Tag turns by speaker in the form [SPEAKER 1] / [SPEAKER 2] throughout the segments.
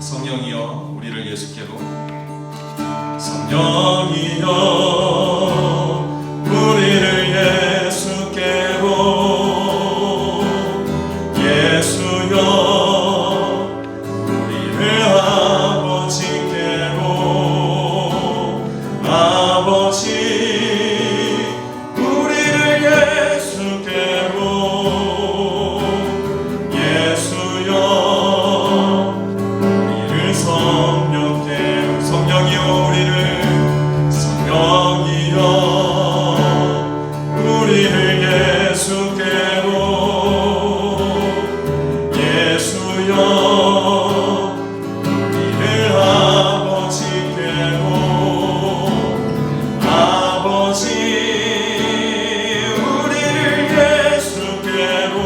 [SPEAKER 1] 성령이여 우리를 예수께로, 성령이여 우리를 예수께로, 예수여 우리를 아버지께로, 아버지 우리를 예수께로, 예수여 우리를 성령께로, 성령이여 우리를, 성령이여 우리를 예수께로, 예수여 우리를 아버지께로, 아버지 우리를 예수께로,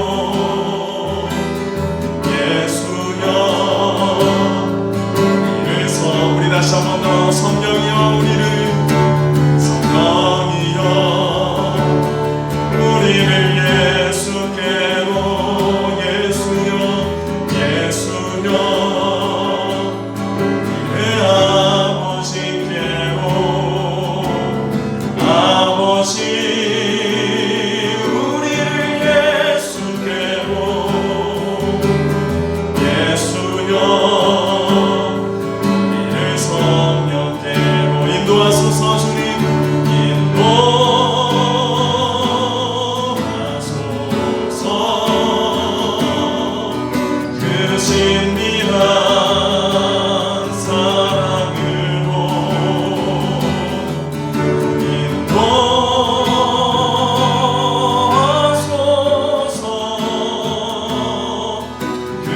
[SPEAKER 1] 예수여 우리 다시 한 번 더, 성령이여 우리를, 성령이여 우리를 예수께로, 예수여 예수여 우리를 아버지께로, 아버지 우리를 예수께로, 예수여 성령께로 인도하소서. 주님 인도하소서. 그 신비한 사랑으로 인도하소서. 그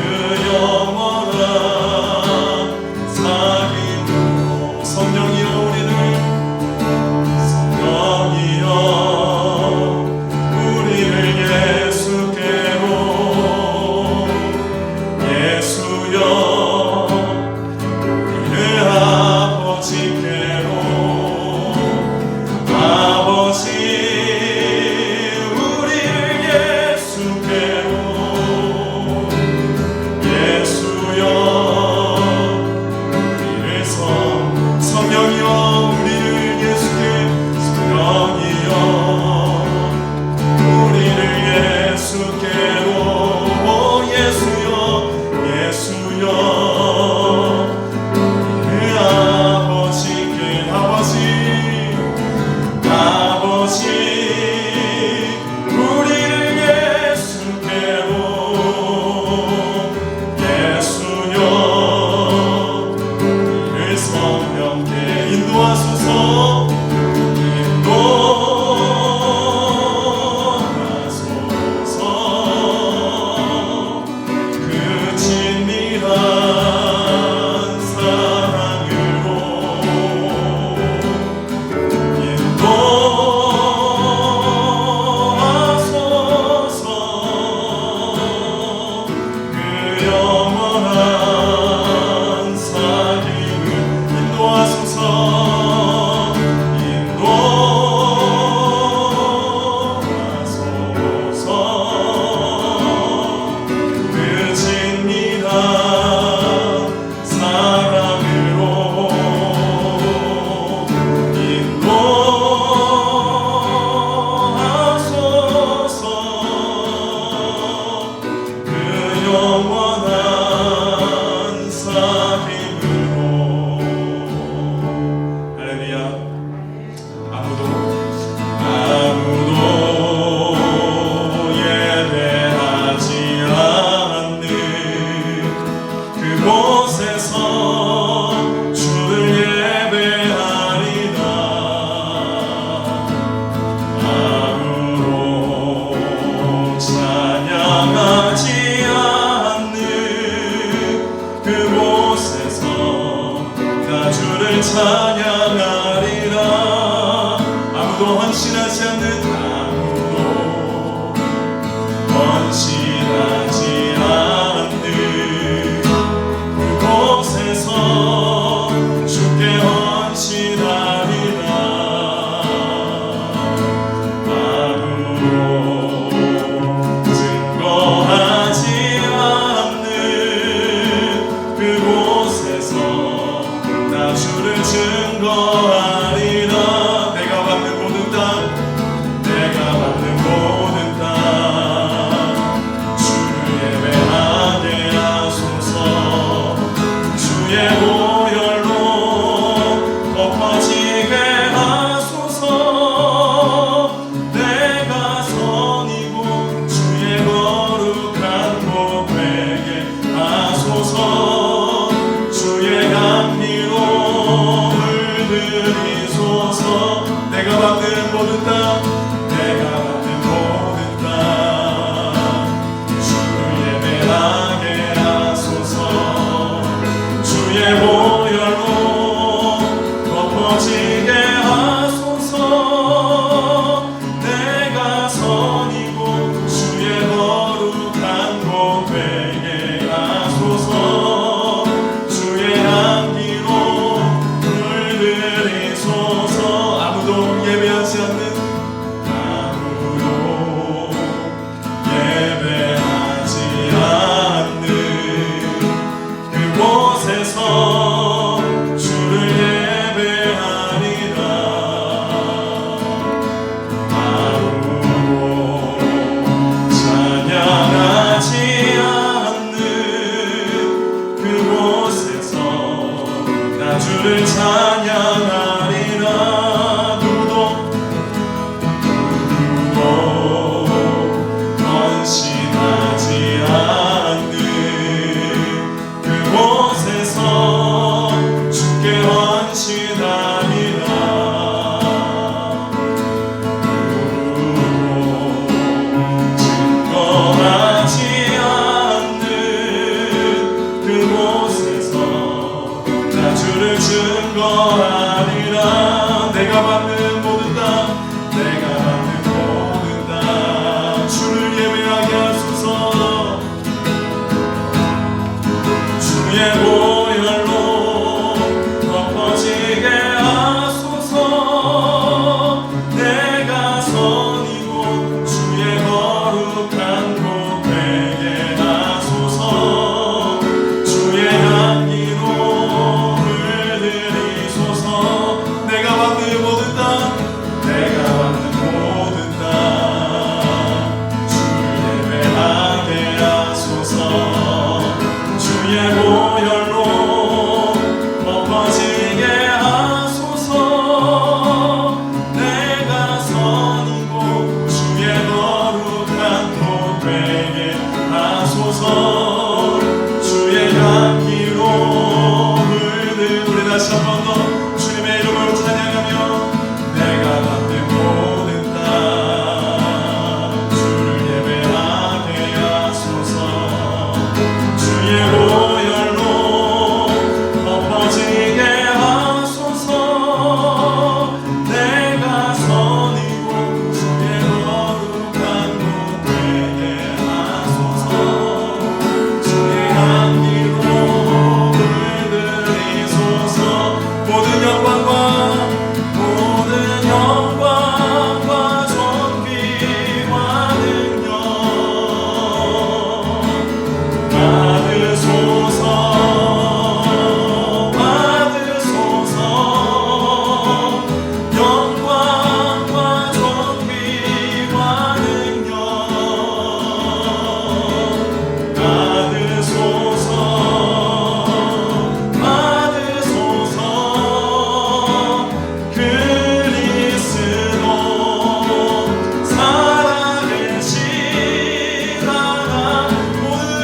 [SPEAKER 1] 영원한 성령이여 우리를, 성령이여 우리를 예수께로, 예수여 우리를 아버지께로, 아버지 우리를 예수께로, 예수여 성령이여 우리를 예수께, 성령이여 우리를 예수께로, 예수여 예수여 우리를 아버지께, 아버지 아버지 우리를 예수께로, 예수여 성령께 인도하소서. 인도하소서. 그 진미한 사랑으로 인도하소서. 그 영원한 사귐을 인도하소서. 인도하소서. 그 진미한 사랑으로 인도하소서. 그 영원한 사귐으로. 할렐루야. 아무도 예배하지 않는 그곳에서 주를 예배하리라. 아무도 찬양하지 않는 그곳에서 나 주를 찬양하리라. 아무도 헌신하지 않는, 아무도 헌신하지 않는 그곳에서 주께 헌신하리라. 아무도 증거하지 않는 그곳 모든 땅 내가 받는 모든 땅 주를 예배하게 하소서 주의 보혈로 덮어지게 하소서 내가 선이고 주의 거룩한 곳 되게 하소서 주의 향기로 물들이소서 아무도 예배하지 않는 그곳에서 주를 예배하리라 아무도 찬양하지 않는 그곳에서 나 주를 찬양하리라 누구도 헌신하지 않는 그곳에서 주께 헌신하리라 누구도 증거하지 않는 그곳에서 나 주를 증거하리라 내가 받는 모든 땅 내가 받는 모든 땅 주를 예배하게 하소서 주의 보혈로 덮어지게 하소서 내가 선이고 주의 거룩한 곳 되게 하소서 주의 향기로 물들이소서 내가 받는 모든 땅 내가 받는 모든 땅 주를 예배하게 하소서 주의 보혈로 덮어지게 하소서 내가 선이고 주의 거룩한 곳 되게 하소서 주의 향기로 우리 다시 한 번 더 주님의 이름으로 찬양하며 내가 받는 모든 땅 주를 예배하게 하소서 주의 보혈로 덮어지게 하소서 내가 선이고 주의 거룩한 곳 되게 하소서 주의 향기로 물들이소서 모든 영광과 존귀와 능력 받으소서 영광과 존귀와 능력 받으소서 그리스도 살아계시라 모든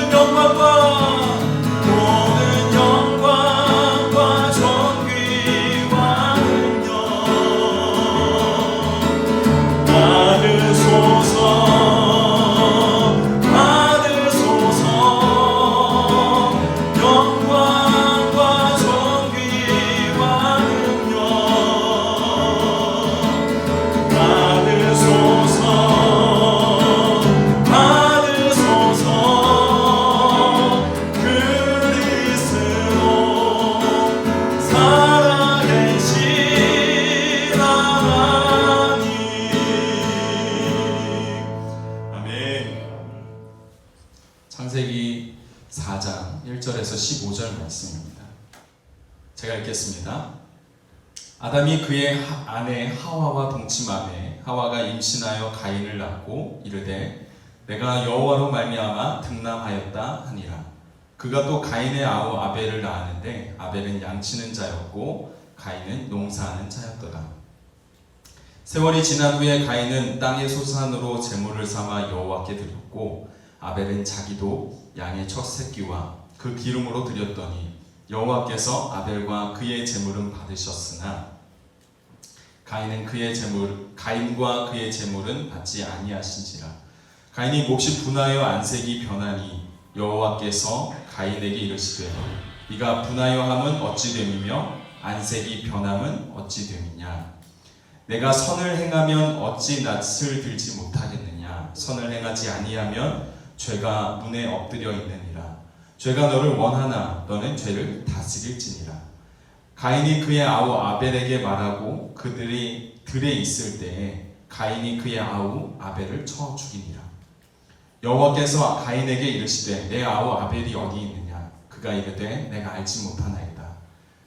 [SPEAKER 1] 영광과 존귀와 능력 받으소서 영광과 존귀와 능력 받으소서 그리스도 살아계시라니 아멘.
[SPEAKER 2] 창세기 4장 1절에서 15절 말씀입니다. 제가 읽겠습니다. 아담이 그의 아내 하와와 동침하매 하와가 임신하여 가인을 낳고 이르되 내가 여호와로 말미암아 등남하였다 하니라. 그가 또 가인의 아우 아벨을 낳았는데 아벨은 양치는 자였고 가인은 농사하는 자였더라. 세월이 지난 후에 가인은 땅의 소산으로 제물을 삼아 여호와께 드렸고 아벨은 자기도 양의 첫 새끼와 그 기름으로 드렸더니 여호와께서 아벨과 그의 제물은 받으셨으나 가인과 그의 재물은 받지 아니하신지라. 가인이 몹시 분하여 안색이 변하니 여호와께서 가인에게 이르시되 네가 분하여 함은 어찌 됨이며 안색이 변함은 어찌 됨이냐. 내가 선을 행하면 어찌 낯을 들지 못하겠느냐. 선을 행하지 아니하면 죄가 문에 엎드려 있느니라. 죄가 너를 원하나 너는 죄를 다스릴지니라. 가인이 그의 아우 아벨에게 말하고 그들이 들에 있을 때에 가인이 그의 아우 아벨을 쳐 죽이니라. 여호와께서 가인에게 이르시되 내 아우 아벨이 어디 있느냐. 그가 이르되 내가 알지 못하나이다.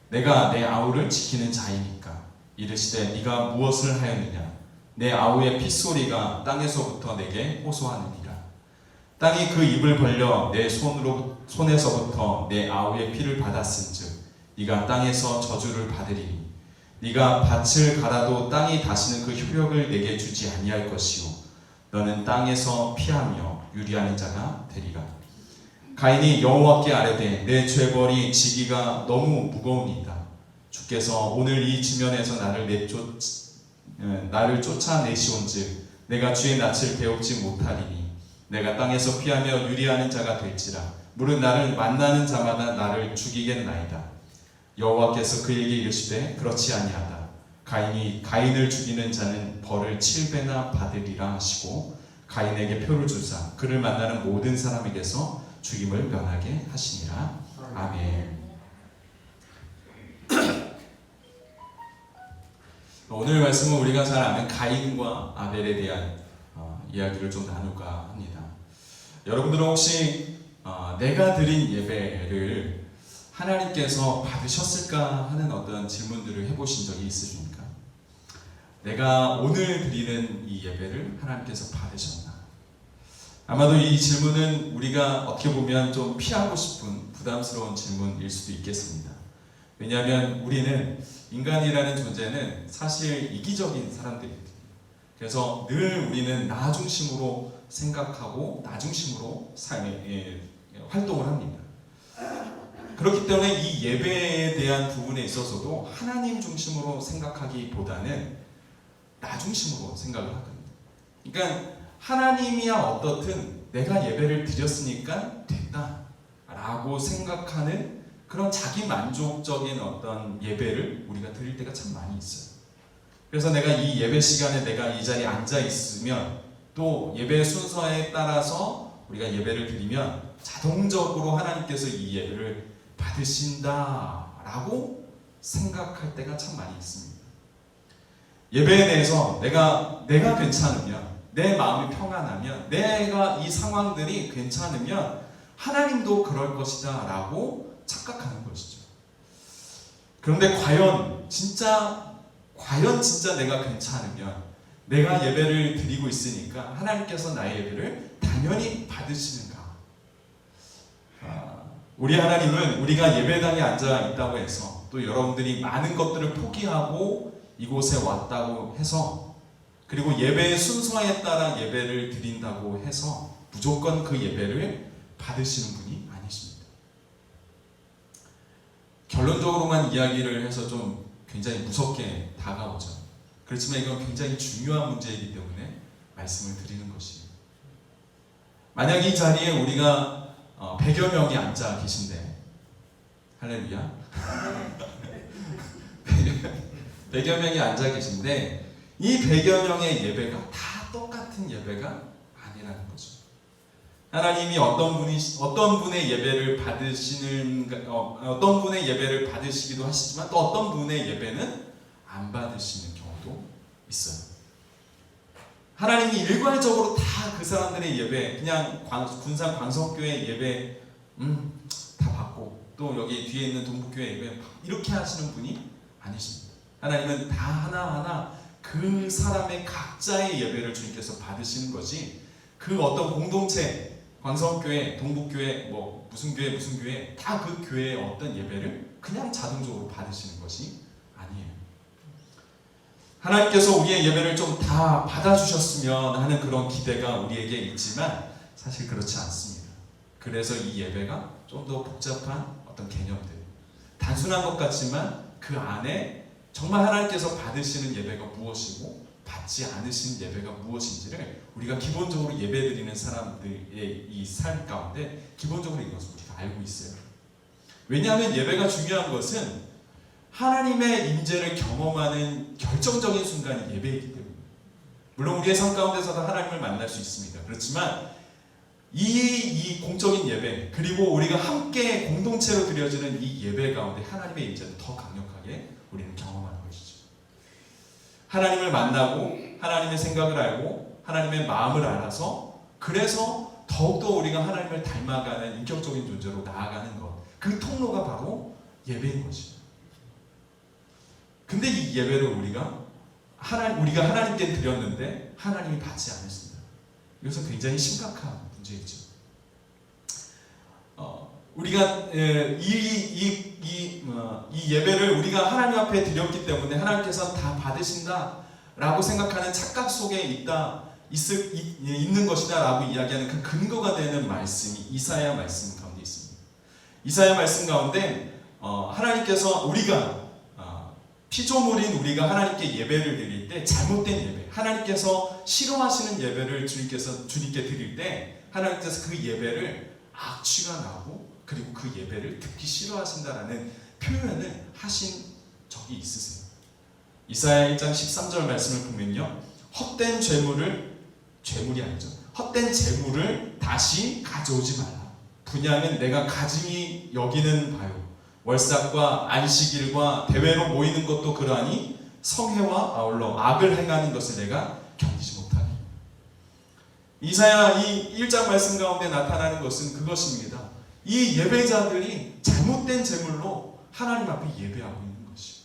[SPEAKER 2] 내가 내 아우를 지키는 자이니까. 이르시되 네가 무엇을 하였느냐. 내 아우의 핏소리가 땅에서부터 내게 호소하느니라. 땅이 그 입을 벌려 내 손에서부터 내 아우의 피를 받았은즉 네가 땅에서 저주를 받으리니 네가 밭을 갈아도 땅이 다시는 그 효력을 내게 주지 아니할 것이요 너는 땅에서 피하며 유리하는 자가 되리라. 가인이 여호와께 아뢰되 내 죄벌이 지기가 너무 무거우니이다. 주께서 오늘 이 지면에서 나를 쫓아내시온즉 내가 주의 낯을 배웁지 못하리니 내가 땅에서 피하며 유리하는 자가 될지라. 무릇 나를 만나는 자마다 나를 죽이겠나이다. 여호와께서 그에게 이르시되 그렇지 아니하다. 가인을 죽이는 자는 벌을 7배나 받으리라 하시고 가인에게 표를 주사 그를 만나는 모든 사람에게서 죽임을 면하게 하시니라. 아멘. 오늘 말씀은 우리가 잘 아는 가인과 아벨에 대한 이야기를 좀 나눌까 합니다. 여러분들은 혹시 내가 드린 예배를 하나님께서 받으셨을까 하는 어떤 질문들을 해보신 적이 있으십니까? 내가 오늘 드리는 이 예배를 하나님께서 받으셨나? 아마도 이 질문은 우리가 어떻게 보면 좀 피하고 싶은 부담스러운 질문일 수도 있겠습니다. 왜냐하면 우리는 인간이라는 존재는 사실 이기적인 사람들이거든요. 그래서 늘 우리는 나 중심으로 생각하고 나 중심으로 활동을 합니다. 그렇기 때문에 이 예배에 대한 부분에 있어서도 하나님 중심으로 생각하기보다는 나 중심으로 생각을 하거든요. 그러니까 하나님이야 어떻든 내가 예배를 드렸으니까 됐다 라고 생각하는 그런 자기 만족적인 어떤 예배를 우리가 드릴 때가 참 많이 있어요. 그래서 내가 이 예배 시간에 내가 이 자리에 앉아 있으면 또 예배 순서에 따라서 우리가 예배를 드리면 자동적으로 하나님께서 이 예배를 받으신다라고 생각할 때가 참 많이 있습니다. 예배에 대해서 내가 괜찮으면, 내 마음이 평안하면, 내가 이 상황들이 괜찮으면 하나님도 그럴 것이다 라고 착각하는 것이죠. 그런데 과연 진짜 내가 괜찮으면, 내가 예배를 드리고 있으니까 하나님께서 나의 예배를 당연히 받으시는가? 우리 하나님은 우리가 예배당에 앉아 있다고 해서 또 여러분들이 많은 것들을 포기하고 이곳에 왔다고 해서 그리고 예배의 순서에 따라 예배를 드린다고 해서 무조건 그 예배를 받으시는 분이 아니십니다. 결론적으로만 이야기를 해서 좀 굉장히 무섭게 다가오죠. 그렇지만 이건 굉장히 중요한 문제이기 때문에 말씀을 드리는 것이에요. 만약 이 자리에 우리가 100여 명이 앉아 계신데, 할렐루야. 100여 명이 앉아 계신데 이 100여 명의 예배가 다 똑같은 예배가 아니라는 거죠. 하나님이 어떤 분의 예배를 어떤 분의 예배를 받으시기도 하시지만 또 어떤 분의 예배는 안 받으시는 경우도 있어요. 하나님이 일괄적으로 다 그 사람들의 예배, 그냥 군산 광석교회 예배 다 받고 또 여기 뒤에 있는 동북교회 예배 이렇게 하시는 분이 아니십니다. 하나님은 다 하나하나 그 사람의 각자의 예배를 주님께서 받으시는 것이 그 어떤 공동체, 광석교회, 동북교회, 무슨 교회 다 그 교회의 어떤 예배를 그냥 자동적으로 받으시는 것이 아니에요. 하나님께서 우리의 예배를 좀 다 받아주셨으면 하는 그런 기대가 우리에게 있지만 사실 그렇지 않습니다. 그래서 이 예배가 좀 더 복잡한 어떤 개념들, 단순한 것 같지만 그 안에 정말 하나님께서 받으시는 예배가 무엇이고 받지 않으시는 예배가 무엇인지를 우리가 기본적으로 예배드리는 사람들의 이 삶 가운데 기본적으로 이것을 우리가 알고 있어요. 왜냐하면 예배가 중요한 것은 하나님의 임재를 경험하는 결정적인 순간이 예배이기 때문입니다. 물론 우리의 삶 가운데서도 하나님을 만날 수 있습니다. 그렇지만 이 공적인 예배 그리고 우리가 함께 공동체로 드려지는 이 예배 가운데 하나님의 임재를 더 강력하게 우리는 경험하는 것이죠. 하나님을 만나고 하나님의 생각을 알고 하나님의 마음을 알아서 그래서 더욱더 우리가 하나님을 닮아가는 인격적인 존재로 나아가는 것, 그 통로가 바로 예배인 것이죠. 근데 이 예배를 우리가 하나님께 드렸는데 하나님이 받지 않으신다. 이것은 굉장히 심각한 문제이죠. 우리가 이 예배를 우리가 하나님 앞에 드렸기 때문에 하나님께서 다 받으신다라고 생각하는 착각 속에 있는 것이다라고 이야기하는 그 근거가 되는 말씀이 이사야 말씀 가운데 있습니다. 이사야 말씀 가운데 하나님께서 우리가 피조물인 우리가 하나님께 예배를 드릴 때 잘못된 예배, 하나님께서 싫어하시는 예배를 주님께 드릴 때 하나님께서 그 예배를 악취가 나고 그리고 그 예배를 듣기 싫어하신다라는 표현을 하신 적이 있으세요. 이사야 1장 13절 말씀을 보면요, 헛된 죄물이 아니죠. 헛된 재물을 다시 가져오지 말라. 분양은 내가 가증히 여기는 바요. 월삭과 안식일과 대회로 모이는 것도 그러하니 성회와 아울러 악을 행하는 것을 내가 견디지 못하니. 이사야 이 1장 말씀 가운데 나타나는 것은 그것입니다. 이 예배자들이 잘못된 제물로 하나님 앞에 예배하고 있는 것이죠.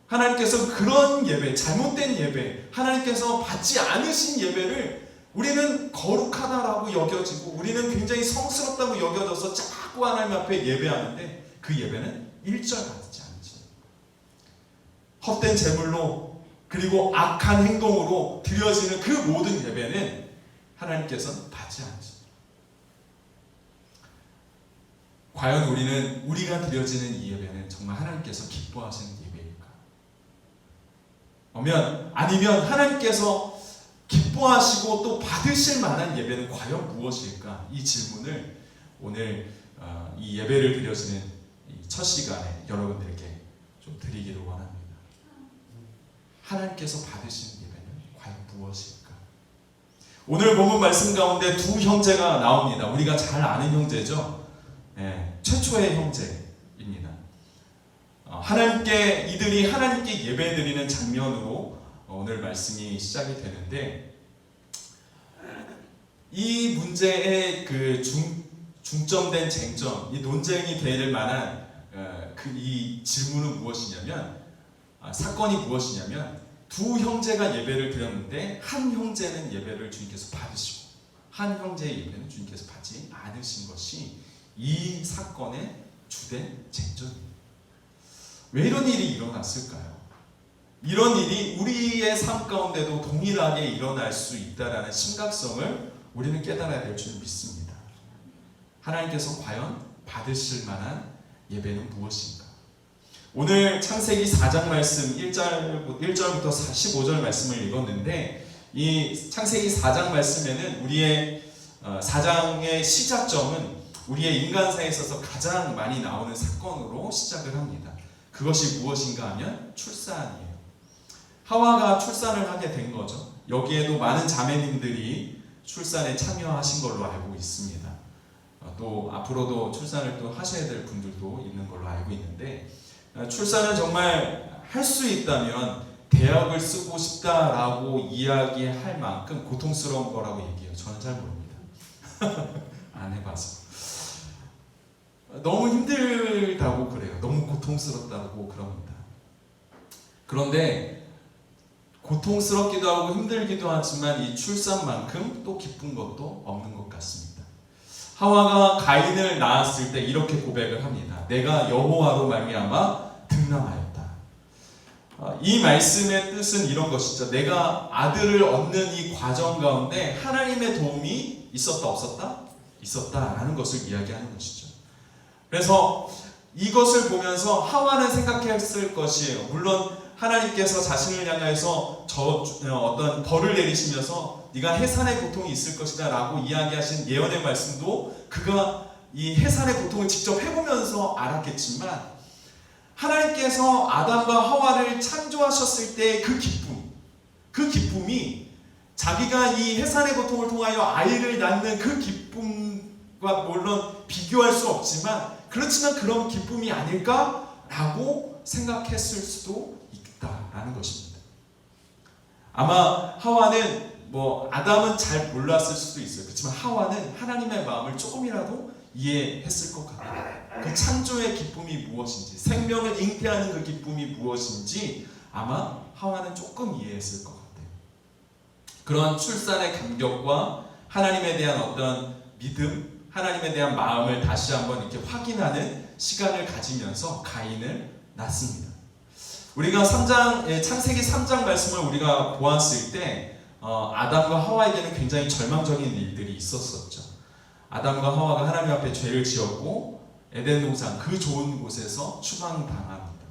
[SPEAKER 2] 하나님께서 그런 예배, 잘못된 예배, 하나님께서 받지 않으신 예배를 우리는 거룩하다라고 여겨지고 우리는 굉장히 성스럽다고 여겨져서 자꾸 하나님 앞에 예배하는데 그 예배는 일절 받지 않죠. 헛된 제물로 그리고 악한 행동으로 드려지는 그 모든 예배는 하나님께서는 받지 않죠. 과연 우리가 드려지는 이 예배는 정말 하나님께서 기뻐하시는 예배일까? 아니면 하나님께서 기뻐하시고 또 받으실 만한 예배는 과연 무엇일까? 이 질문을 오늘 이 예배를 드려지는 첫 시간에 여러분들에게 좀 드리기를 원합니다. 하나님께서 받으신 예배는 과연 무엇일까? 오늘 본문 말씀 가운데 두 형제가 나옵니다. 우리가 잘 아는 형제죠. 최초의 형제입니다. 이들이 하나님께 예배드리는 장면으로 오늘 말씀이 시작이 되는데, 이 문제의 그 중점된 쟁점, 이 논쟁이 될 만한 이 질문은 무엇이냐면, 사건이 무엇이냐면, 두 형제가 예배를 드렸는데 한 형제는 예배를 주님께서 받으시고 한 형제의 예배는 주님께서 받지 않으신 것이 이 사건의 주된 쟁점입니다. 왜 이런 일이 일어났을까요? 이런 일이 우리의 삶 가운데도 동일하게 일어날 수 있다는 심각성을 우리는 깨달아야 될 줄 믿습니다. 하나님께서 과연 받으실 만한 예배는 무엇인가? 오늘 창세기 4장 말씀 1절부터 15절 말씀을 읽었는데, 이 창세기 4장 말씀에는 우리의 4장의 시작점은 우리의 인간사에 있어서 가장 많이 나오는 사건으로 시작을 합니다. 그것이 무엇인가 하면 출산이에요. 하와가 출산을 하게 된 거죠. 여기에도 많은 자매님들이 출산에 참여하신 걸로 알고 있습니다. 또 앞으로도 출산을 또 하셔야 될 분들도 있는 걸로 알고 있는데, 출산을 정말 할 수 있다면 대학을 쓰고 싶다라고 이야기할 만큼 고통스러운 거라고 얘기해요. 저는 잘 모릅니다. 안 해봐서. 너무 힘들다고 그래요. 너무 고통스럽다고 그럽니다. 그런데 고통스럽기도 하고 힘들기도 하지만 이 출산만큼 또 기쁜 것도 없는 것 같습니다. 하와가 가인을 낳았을 때 이렇게 고백을 합니다. 내가 여호와로 말미암아 등남하였다. 이 말씀의 뜻은 이런 것이죠. 내가 아들을 얻는 이 과정 가운데 하나님의 도움이 있었다 없었다? 있었다라는 것을 이야기하는 것이죠. 그래서 이것을 보면서 하와는 생각했을 것이에요. 물론 하나님께서 자신을 향해서 어떤 벌을 내리시면서 네가 해산의 고통이 있을 것이다 라고 이야기하신 예언의 말씀도 그가 이 해산의 고통을 직접 해보면서 알았겠지만, 하나님께서 아담과 하와를 창조하셨을 때 그 기쁨이 자기가 이 해산의 고통을 통하여 아이를 낳는 그 기쁨과 물론 비교할 수 없지만, 그렇지만 그런 기쁨이 아닐까라고 생각했을 수도 있다라는 것입니다. 아마 하와는 아담은 잘 몰랐을 수도 있어요. 그렇지만 하와는 하나님의 마음을 조금이라도 이해했을 것 같아요. 그 창조의 기쁨이 무엇인지, 생명을 잉태하는 그 기쁨이 무엇인지 아마 하와는 조금 이해했을 것 같아요. 그런 출산의 감격과 하나님에 대한 어떤 믿음, 하나님에 대한 마음을 다시 한번 이렇게 확인하는 시간을 가지면서 가인을 낳습니다. 우리가 창세기 3장 말씀을 우리가 보았을 때 아담과 하와에게는 굉장히 절망적인 일들이 있었었죠. 아담과 하와가 하나님 앞에 죄를 지었고 에덴 동산 그 좋은 곳에서 추방당합니다.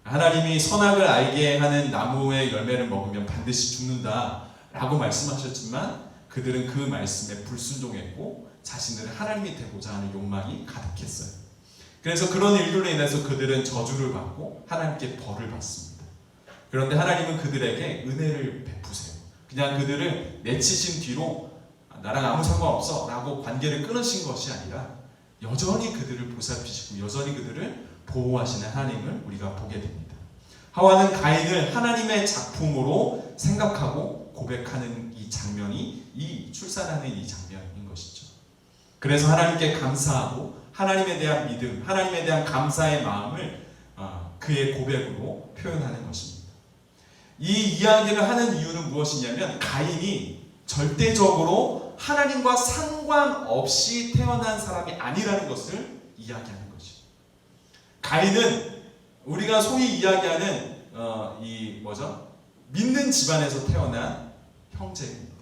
[SPEAKER 2] 하나님이 선악을 알게 하는 나무의 열매를 먹으면 반드시 죽는다 라고 말씀하셨지만, 그들은 그 말씀에 불순종했고 자신들은 하나님이 되고자 하는 욕망이 가득했어요. 그래서 그런 일들로 인해서 그들은 저주를 받고 하나님께 벌을 받습니다. 그런데 하나님은 그들에게 은혜를 베푸세요. 그냥 그들을 내치신 뒤로 나랑 아무 상관없어 라고 관계를 끊으신 것이 아니라 여전히 그들을 보살피시고 여전히 그들을 보호하시는 하나님을 우리가 보게 됩니다. 하와는 가인을 하나님의 작품으로 생각하고 고백하는 이 장면이, 이 출산하는 이 장면인 것이죠. 그래서 하나님께 감사하고 하나님에 대한 믿음, 하나님에 대한 감사의 마음을 그의 고백으로 표현하는 것입니다. 이 이야기를 하는 이유는 무엇이냐면, 가인이 절대적으로 하나님과 상관없이 태어난 사람이 아니라는 것을 이야기하는 것이죠. 가인은 우리가 소위 이야기하는 믿는 집안에서 태어난 형제입니다.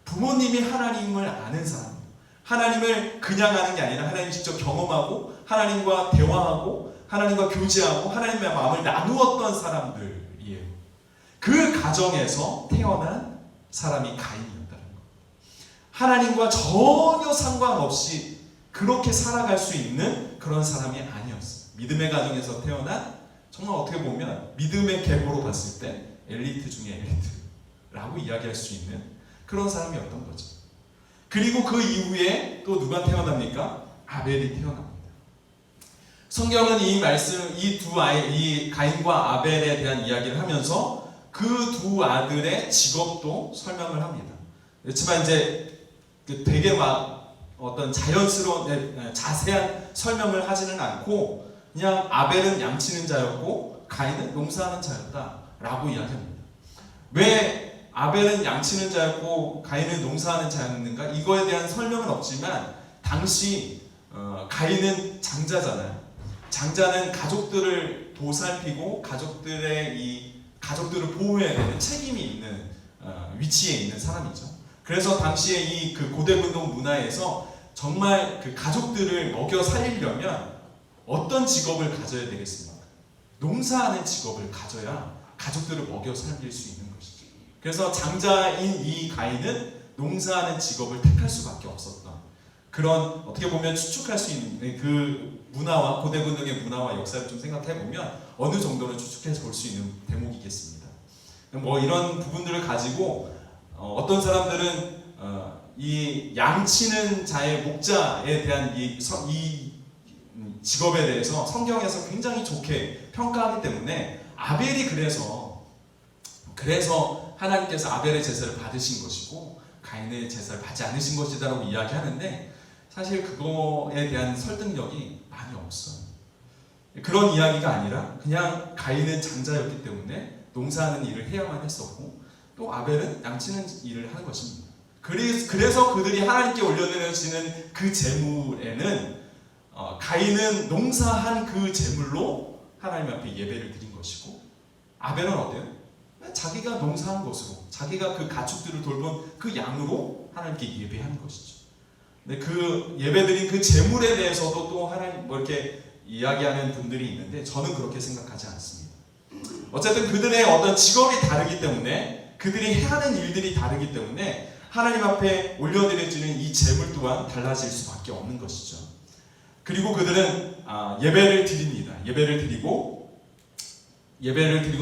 [SPEAKER 2] 부모님이 하나님을 아는 사람, 하나님을 그냥 아는 게 아니라 하나님 직접 경험하고 하나님과 대화하고 하나님과 교제하고 하나님의 마음을 나누었던 사람들이에요. 그 가정에서 태어난 사람이 가인이었다는 것. 하나님과 전혀 상관없이 그렇게 살아갈 수 있는 그런 사람이 아니었어요. 믿음의 가정에서 태어난, 정말 어떻게 보면 믿음의 계보로 봤을 때 엘리트 중에 엘리트라고 이야기할 수 있는 그런 사람이었던 거죠. 그리고 그 이후에 또 누가 태어납니까? 아벨이 태어납니다. 성경은 이 가인과 아벨에 대한 이야기를 하면서 그 두 아들의 직업도 설명을 합니다. 그렇지만 이제 되게 어떤 자연스러운 자세한 설명을 하지는 않고 그냥 아벨은 양치는 자였고 가인은 농사하는 자였다라고 이야기합니다. 왜 아벨은 양치는 자였고 가인은 농사하는 자였는가? 이거에 대한 설명은 없지만, 당시 가인은 장자잖아요. 장자는 가족들을 보살피고 가족들을 보호해야 되는 책임이 있는 위치에 있는 사람이죠. 그래서 당시에 이 그 고대분동 문화에서 정말 그 가족들을 먹여 살리려면 어떤 직업을 가져야 되겠습니까? 농사하는 직업을 가져야 가족들을 먹여 살릴 수 있는 것이죠. 그래서 장자인 이 가인은 농사하는 직업을 택할 수밖에 없었던, 그런 어떻게 보면 추측할 수 있는 그 문화와 고대분동의 문화와 역사를 좀 생각해 보면 어느 정도는 추측해서 볼 수 있는 대목이겠습니다. 이런 부분들을 가지고 어떤 사람들은 이 양치는 자의 목자에 대한 이 직업에 대해서 성경에서 굉장히 좋게 평가하기 때문에 아벨이 그래서 하나님께서 아벨의 제사를 받으신 것이고 가인의 제사를 받지 않으신 것이다라고 이야기하는데, 사실 그거에 대한 설득력이 많이 없어요. 그런 이야기가 아니라 그냥 가인은 장자였기 때문에 농사하는 일을 해야만 했었고, 또 아벨은 양치는 일을 하는 것입니다. 그래서 그들이 하나님께 올려드리는 그 제물에는 가인은 농사한 그 제물로 하나님 앞에 예배를 드린 것이고, 아벨은 어때요? 자기가 농사한 것으로, 자기가 그 가축들을 돌본 그 양으로 하나님께 예배한 것이죠. 근데 그 예배드린 그 제물에 대해서도 또 하나님 이렇게 이야기하는 분들이 있는데 저는 그렇게 생각하지 않습니다. 어쨌든 그들의 어떤 직업이 다르기 때문에 그들이 해야 하는 일들이 다르기 때문에 하나님 앞에 올려드려지는 이 제물 또한 달라질 수밖에 없는 것이죠. 그리고 그들은 예배를 드립니다. 예배를 드리고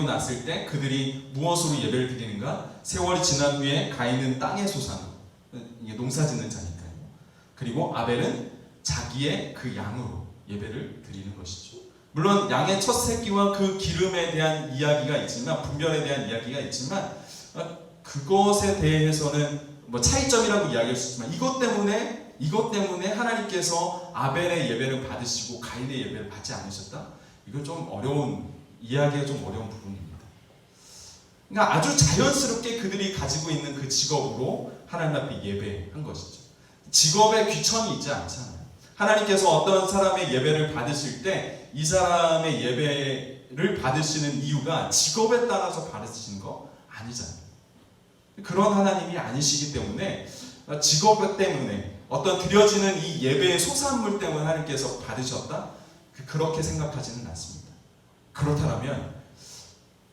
[SPEAKER 2] 났을 때 그들이 무엇으로 예배를 드리는가? 세월이 지난 후에 가인은 땅의 소산으로, 이게 농사짓는 자니까요. 그리고 아벨은 자기의 그 양으로 예배를 드리는 것이죠. 물론 양의 첫 새끼와 그 기름에 대한 이야기가 있지만, 분별에 대한 이야기가 있지만, 그것에 대해서는 뭐 차이점이라고 이야기할 수 있지만 이것 때문에 하나님께서 아벨의 예배를 받으시고 가인의 예배를 받지 않으셨다? 이거 좀 이야기가 좀 어려운 부분입니다. 그러니까 아주 자연스럽게 그들이 가지고 있는 그 직업으로 하나님 앞에 예배한 것이죠. 직업에 귀천이 있지 않잖아요. 하나님께서 어떤 사람의 예배를 받으실 때 이 사람의 예배를 받으시는 이유가 직업에 따라서 받으시는 거 아니잖아요. 그런 하나님이 아니시기 때문에 직업 때문에 어떤 드려지는 이 예배의 소산물 때문에 하나님께서 받으셨다? 그렇게 생각하지는 않습니다. 그렇다면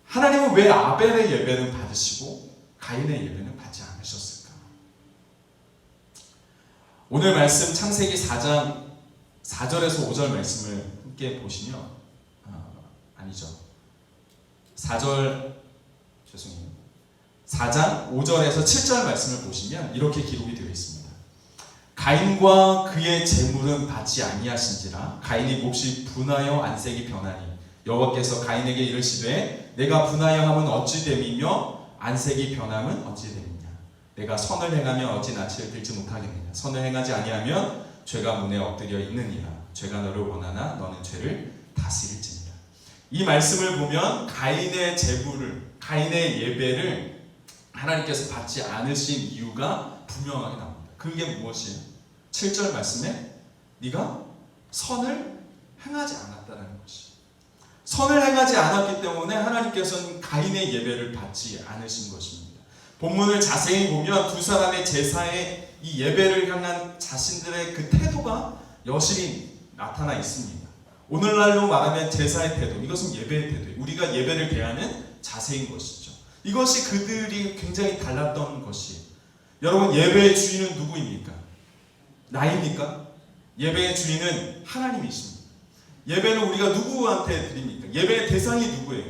[SPEAKER 2] 하나님은 왜 아벨의 예배는 받으시고 가인의 예배는 받지 않으셨을까? 오늘 말씀 창세기 4장 4절에서 5절 말씀을 함께 보시면 4장 5절에서 7절 말씀을 보시면 이렇게 기록이 되어 있습니다. 가인과 그의 재물은 받지 아니하신지라 가인이 몹시 분하여 안색이 변하니 여호와께서 가인에게 이르시되 내가 분하여 함은 어찌 됨이며 안색이 변함은 어찌 됨이냐 내가 선을 행하면 어찌 낯을 들지 못하겠느냐 선을 행하지 아니하면 죄가 문에 엎드려 있느니라 죄가 너를 원하나 너는 죄를 다스릴지니라. 이 말씀을 보면 가인의 예배를 하나님께서 받지 않으신 이유가 분명하게 나옵니다. 그게 무엇이에요? 7절 말씀에 네가 선을 행하지 않았다는 것이. 선을 행하지 않았기 때문에 하나님께서는 가인의 예배를 받지 않으신 것입니다. 본문을 자세히 보면 두 사람의 제사의 이 예배를 향한 자신들의 그 태도가 여실히 나타나 있습니다. 오늘날로 말하면 제사의 태도, 이것은 예배의 태도예요. 우리가 예배를 대하는 자세인 것이죠. 이것이 그들이 굉장히 달랐던 것이에요. 여러분, 예배의 주인은 누구입니까? 나입니까? 예배의 주인은 하나님이십니다. 예배는 우리가 누구한테 드립니까? 예배의 대상이 누구예요?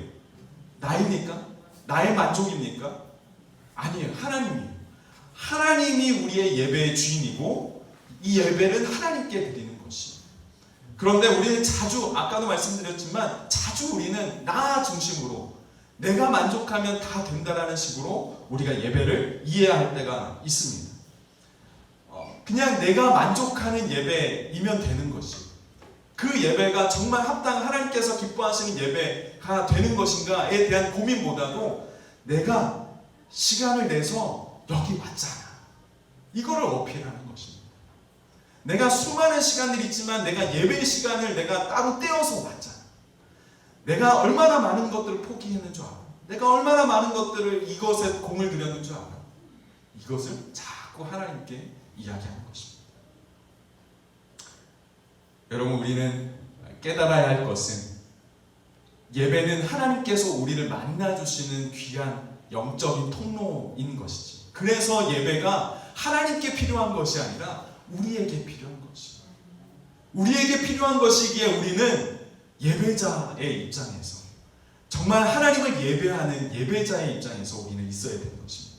[SPEAKER 2] 나입니까? 나의 만족입니까? 아니에요. 하나님이에요. 하나님이 우리의 예배의 주인이고 이 예배는 하나님께 드리는 것이에요. 그런데 우리는 자주, 아까도 말씀드렸지만 자주 우리는 나 중심으로 내가 만족하면 다 된다라는 식으로 우리가 예배를 이해할 때가 있습니다. 그냥 내가 만족하는 예배이면 되는 것이에요. 그 예배가 정말 하나님께서 기뻐하시는 예배가 되는 것인가에 대한 고민보다도 내가 시간을 내서 여기 왔잖아. 이거를 어필하는 것입니다. 내가 수많은 시간들이 있지만 내가 예배 시간을 내가 따로 떼어서 왔잖아. 내가 얼마나 많은 것들을 포기했는 줄 알아. 내가 얼마나 많은 것들을 이것에 공을 들였는 줄 알아. 이것을 자꾸 하나님께 이야기하는 것입니다. 여러분, 우리는 깨달아야 할 것은 예배는 하나님께서 우리를 만나주시는 귀한 영적인 통로인 것이지. 그래서 예배가 하나님께 필요한 것이 아니라 우리에게 필요한 것이에요. 우리에게 필요한 것이기에 우리는 예배자의 입장에서 정말 하나님을 예배하는 예배자의 입장에서 우리는 있어야 되는 것입니다.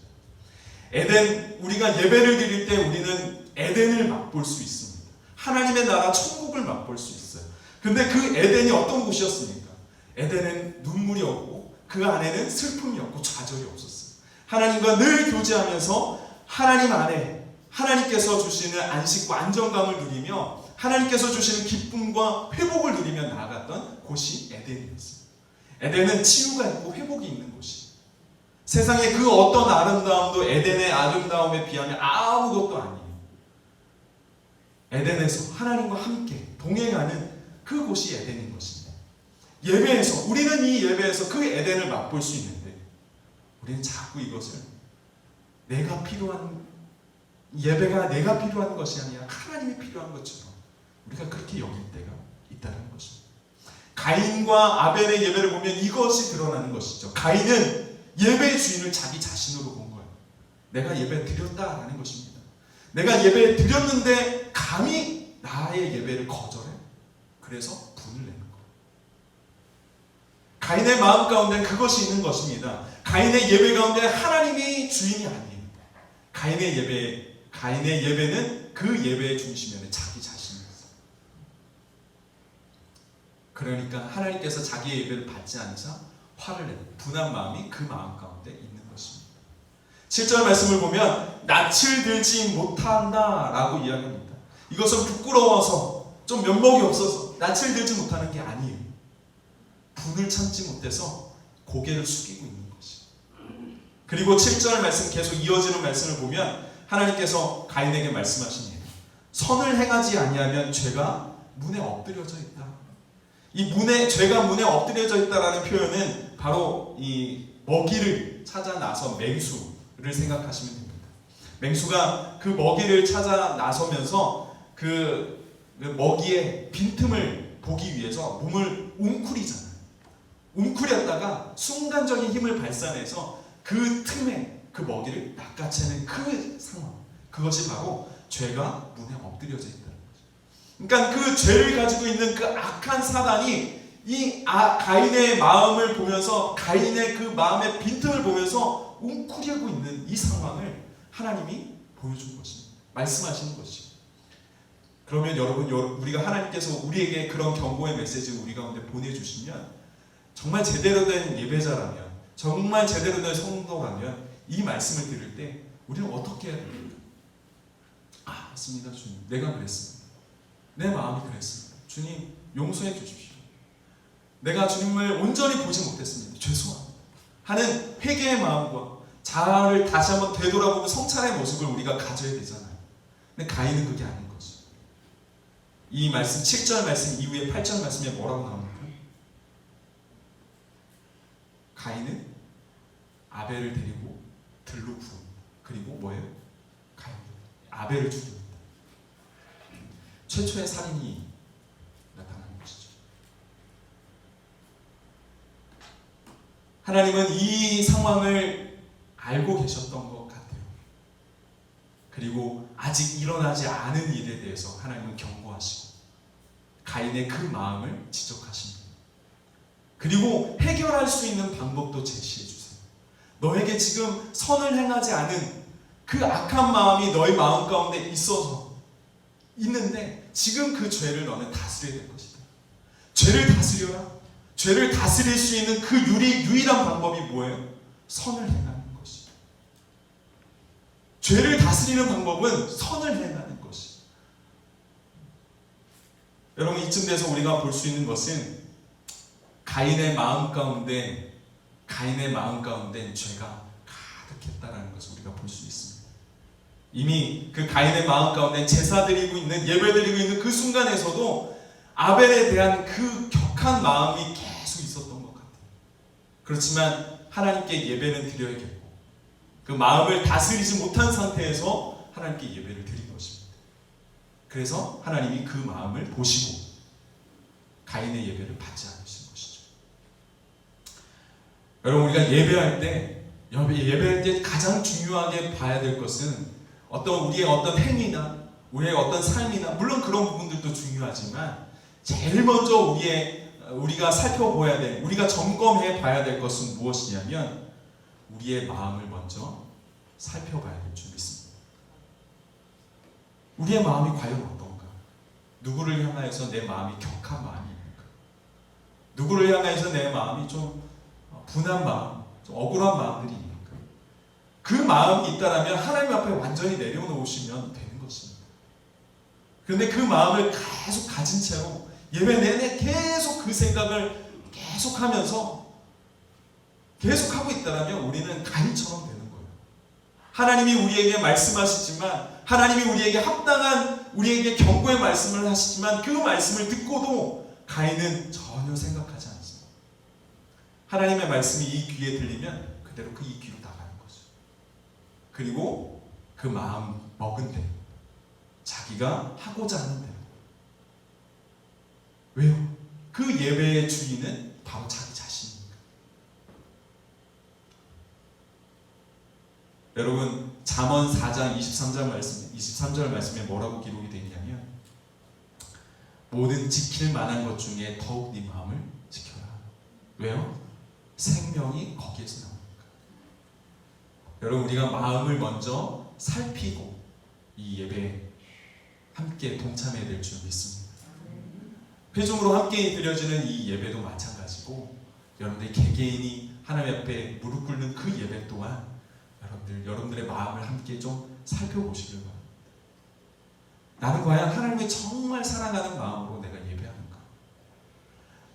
[SPEAKER 2] 우리가 예배를 드릴 때 우리는 에덴을 맛볼 수 있습니다. 하나님의 나라 천국을 맛볼 수 있어요. 근데 그 에덴이 어떤 곳이었습니까? 에덴은 눈물이 없고 그 안에는 슬픔이 없고 좌절이 없었어요. 하나님과 늘 교제하면서 하나님 안에 하나님께서 주시는 안식과 안정감을 누리며 하나님께서 주시는 기쁨과 회복을 누리며 나아갔던 곳이 에덴이었어요. 에덴은 치유가 있고 회복이 있는 곳이에요. 세상의 그 어떤 아름다움도 에덴의 아름다움에 비하면 아무것도 아니에요. 에덴에서 하나님과 함께 동행하는 그곳이 에덴인 것입니다. 예배에서, 우리는 이 예배에서 그 에덴을 맛볼 수 있는데 우리는 자꾸 이것을 예배가 내가 필요한 것이 아니라 하나님이 필요한 것처럼 우리가 그렇게 여길 때가 있다는 있다는 것입니다. 가인과 아벨의 예배를 보면 이것이 드러나는 것이죠. 가인은 예배의 주인을 자기 자신으로 본 거예요. 내가 예배 드렸다라는 것입니다. 내가 예배 드렸는데 감히 나의 예배를 거절해. 그래서 분을 내는 거예요. 가인의 마음 가운데 그것이 있는 것입니다. 가인의 예배 가운데 하나님이 주인이 아니에요. 가인의 예배는 그 예배의 중심에는 자기 자신이었어요. 그러니까 하나님께서 자기의 예배를 받지 않으사 화를 내는 분한 마음이 그 마음 가운데 있는 것입니다. 7절 말씀을 보면 낯을 들지 못한다 라고 이야기합니다. 이것은 부끄러워서 좀 면목이 없어서 낯을 들지 못하는 게 아니에요. 분을 참지 못해서 고개를 숙이고 있는 것이에요. 그리고 7절 말씀 계속 이어지는 말씀을 보면 하나님께서 가인에게 말씀하십니다. 선을 행하지 아니하면 죄가 문에 엎드려져 있다. 죄가 문에 엎드려져 있다라는 표현은 바로 이 먹이를 찾아 나서 맹수를 생각하시면 됩니다. 맹수가 그 먹이를 찾아 나서면서 그 먹이의 빈틈을 보기 위해서 몸을 웅크리잖아요. 웅크렸다가 순간적인 힘을 발산해서 그 틈에 그 먹이를 낚아채는 그 상황, 그것이 바로 죄가 문에 엎드려져 있다는 거죠. 그러니까 그 죄를 가지고 있는 그 악한 사단이 가인의 마음을 보면서, 가인의 그 마음의 빈틈을 보면서 웅크리고 있는 이 상황을 하나님이 보여준 것입니다. 말씀하시는 것이죠. 그러면 여러분, 우리가 하나님께서 우리에게 그런 경고의 메시지를 우리 가운데 보내주시면, 정말 제대로 된 예배자라면, 정말 제대로 된 성도라면 이 말씀을 들을 때 우리는 어떻게 해야 됩니까? 맞습니다, 주님. 내가 그랬습니다. 내 마음이 그랬습니다. 주님, 용서해 주십시오. 내가 주님을 온전히 보지 못했습니다. 죄송합니다. 하는 회개의 마음과 자아를 다시 한번 되돌아보고 성찰의 모습을 우리가 가져야 되잖아요. 근데 가인은 그게 아닌 거죠. 이 말씀, 7절 말씀 이후에 8절 말씀에 뭐라고 나옵니까? 가인은 아벨을 데리고 들로 부릅니다. 그리고 뭐예요? 아벨을 죽입니다. 최초의 살인이 나타나는 것이죠. 하나님은 이 상황을 알고 계셨던 것 같아요. 그리고 아직 일어나지 않은 일에 대해서 하나님은 경고하시고 가인의 그 마음을 지적하십니다. 그리고 해결할 수 있는 방법도 제시해 주세요. 너에게 지금 선을 행하지 않은 그 악한 마음이 너의 마음 가운데 있는데 지금 그 죄를 너는 다스려야 될 것이다. 죄를 다스려라. 죄를 다스릴 수 있는 그 유일한 방법이 뭐예요? 선을 행하는 것이다. 죄를 다스리는 방법은 선을 행하는 것이다. 여러분, 이쯤 돼서 우리가 볼 수 있는 것은 가인의 마음 가운데 죄가 가득했다라는 것을 우리가 볼 수 있습니다. 이미 그 가인의 마음 가운데 제사 드리고 있는, 예배 드리고 있는 그 순간에서도 아벨에 대한 그 격한 마음이 계속 있었던 것 같아요. 그렇지만 하나님께 예배는 드려야겠고, 그 마음을 다스리지 못한 상태에서 하나님께 예배를 드린 것입니다. 그래서 하나님이 그 마음을 보시고 가인의 예배를 받지 않으신 것이죠. 여러분, 우리가 예배할 때 가장 중요하게 봐야 될 것은 우리의 어떤 행위나 우리의 어떤 삶이나, 물론 그런 부분들도 중요하지만 제일 먼저 우리가 살펴봐야 될, 우리가 점검해 봐야 될 것은 무엇이냐면 우리의 마음을 먼저 살펴봐야 될 줄 믿습니다. 우리의 마음이 과연 어떤가? 누구를 향하여서 내 마음이 격한 마음입니까? 누구를 향하여서 내 마음이 좀 분한 마음, 좀 억울한 마음들이 있습니까? 그 마음이 있다라면 하나님 앞에 완전히 내려놓으시면 되는 것입니다. 그런데 그 마음을 계속 가진 채로 예배 내내 계속 그 생각을 계속하면서 계속하고 있다라면 우리는 가인처럼 되는 거예요. 하나님이 우리에게 말씀하시지만, 하나님이 우리에게 합당한, 우리에게 경고의 말씀을 하시지만 그 말씀을 듣고도 가인은 전혀 생각하지 않습니다. 하나님의 말씀이 이 귀에 들리면 그대로 그 이 귀로 나가는 거죠. 그리고 그 마음 먹은 대로, 자기가 하고자 하는 대로, 왜요? 그 예배의 주인은 바로 자기 자신입니다. 여러분, 잠언 4장 23절 말씀에 뭐라고 기록이 되어 있냐면, 모든 지킬 만한 것 중에 더욱 네 마음을 지켜라. 왜요? 생명이 거기에서 나옵니다. 여러분, 우리가 마음을 먼저 살피고 이 예배에 함께 동참해야 될 줄 믿습니다. 회중으로 함께 드려지는 이 예배도 마찬가지고, 여러분들이 개개인이 하나님 앞에 무릎 꿇는 그 예배 또한 여러분들의 마음을 함께 좀 살펴보시길 바랍니다. 나는 과연 하나님을 정말 사랑하는 마음으로 내가 예배하는가?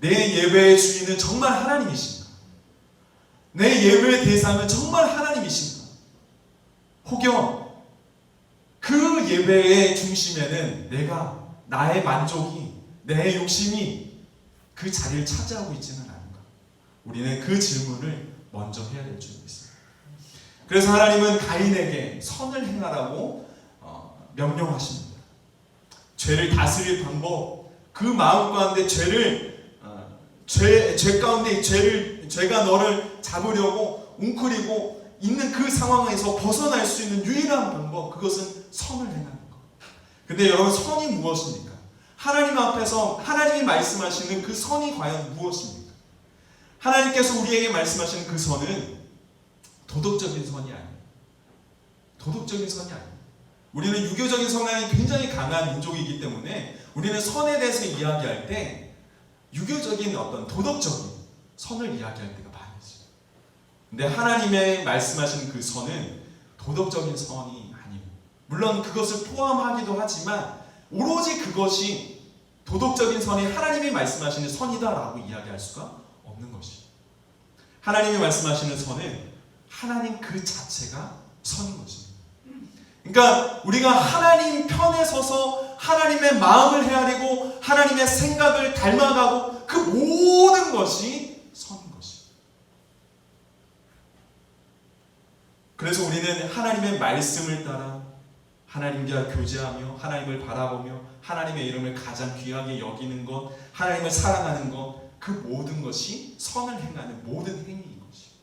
[SPEAKER 2] 내 예배의 주인은 정말 하나님이신가? 내 예배의 대상은 정말 하나님이신가? 혹여 그 예배의 중심에는 나의 만족이, 내 욕심이 그 자리를 차지하고 있지는 않은가? 우리는 그 질문을 먼저 해야 될 줄 믿습니다. 그래서 하나님은 가인에게 선을 행하라고 명령하십니다. 죄를 다스릴 방법, 그 마음 가운데 죄 가운데 죄가 너를 잡으려고 웅크리고 있는 그 상황에서 벗어날 수 있는 유일한 방법, 그것은 선을 행하는 것. 근데 여러분, 선이 무엇입니까? 하나님 앞에서 하나님이 말씀하시는 그 선이 과연 무엇입니까? 하나님께서 우리에게 말씀하시는 그 선은 도덕적인 선이 아니에요. 도덕적인 선이 아니에요. 우리는 유교적인 성향이 굉장히 강한 민족이기 때문에 우리는 선에 대해서 이야기할 때 유교적인 어떤 도덕적인 선을 이야기할 때가 많으죠. 근데 하나님의 말씀하시는 그 선은 도덕적인 선이 아닙니다. 물론 그것을 포함하기도 하지만 오로지 그것이 도덕적인 선이 하나님이 말씀하시는 선이다라고 이야기할 수가 없는 것이죠. 하나님이 말씀하시는 선은 하나님 그 자체가 선인 것입니다. 그러니까 우리가 하나님 편에 서서 하나님의 마음을 헤아리고 하나님의 생각을 닮아가고 그 모든 것이 선인 것입니다. 그래서 우리는 하나님의 말씀을 따라 하나님과 교제하며 하나님을 바라보며 하나님의 이름을 가장 귀하게 여기는 것, 하나님을 사랑하는 것, 그 모든 것이 선을 행하는 모든 행위인 것입니다.